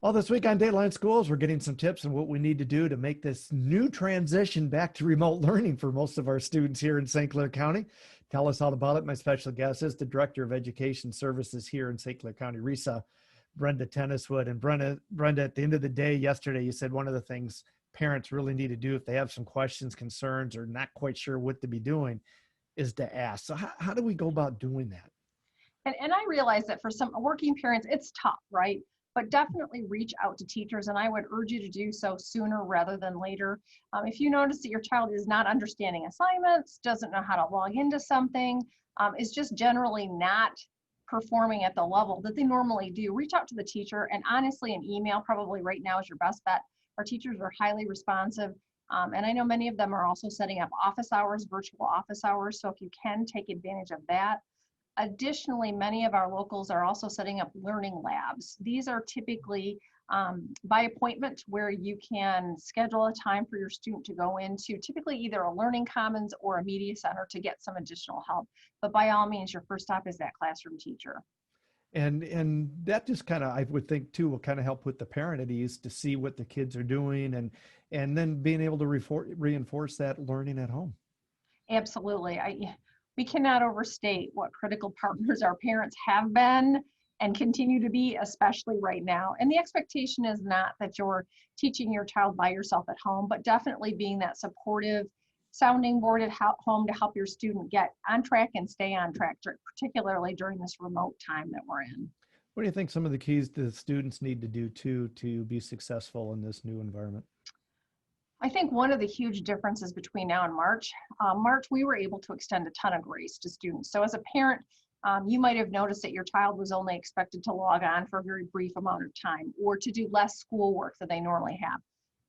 Well, this week on Dateline Schools, we're getting some tips on what we need to do to make this new transition back to remote learning for most of our students here in St. Clair County. Tell us all about it. My special guest is the Director of Education Services here in St. Clair County, SCCRESA, Brenda Tenniswood. And Brenda, at the end of the day, yesterday, you said one of the things parents really need to do if they have some questions, concerns, or not quite sure what to be doing is to ask. So how do we go about doing that? And I realize that for some working parents, it's tough, right? But definitely reach out to teachers, and I would urge you to do so sooner rather than later. If you notice that your child is not understanding assignments, doesn't know how to log into something, is just generally not performing at the level that they normally do, reach out to the teacher. And honestly, an email probably right now is your best bet. Our teachers are highly responsive. And I know many of them are also setting up office hours, virtual office hours. So if you can take advantage of that. Additionally, many of our locals are also setting up learning labs. These are typically by appointment where you can schedule a time for your student to go into typically either a learning commons or a media center to get some additional help. But by all means, your first stop is that classroom teacher. And that just kind of, I would think too, will kind of help with the parent at ease to see what the kids are doing and then being able to reinforce that learning at home. Absolutely. We cannot overstate what critical partners our parents have been and continue to be, especially right now. And the expectation is not that you're teaching your child by yourself at home, but definitely being that supportive sounding board at home to help your student get on track and stay on track, particularly during this remote time that we're in. What do you think some of the keys the students need to do to be successful in this new environment? I think one of the huge differences between now and March, we were able to extend a ton of grace to students. So as a parent, you might have noticed that your child was only expected to log on for a very brief amount of time or to do less schoolwork than they normally have.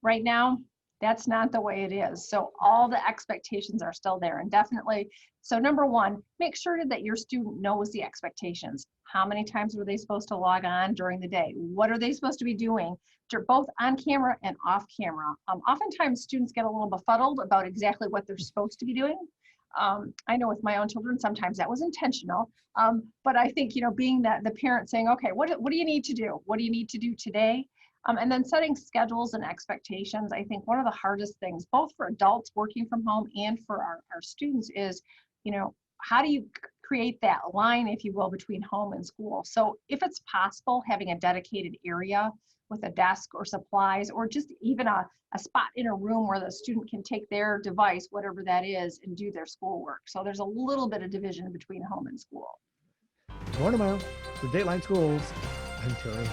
Right now, that's not the way it is. So all the expectations are still there, and definitely. So number one, make sure that your student knows the expectations. How many times were they supposed to log on during the day? What are they supposed to be doing? They're both on camera and off camera. Oftentimes students get a little befuddled about exactly what they're supposed to be doing. I know with my own children, sometimes that was intentional. But I think, being that the parent saying, okay, what do you need to do? What do you need to do today? And then setting schedules and expectations. I think one of the hardest things, both for adults working from home and for our students is, how do you create that line, if you will, between home and school? So if it's possible, having a dedicated area with a desk or supplies, or just even a spot in a room where the student can take their device, whatever that is, and do their schoolwork. So there's a little bit of division between home and school. More tomorrow for Dateline Schools. I'm Terry.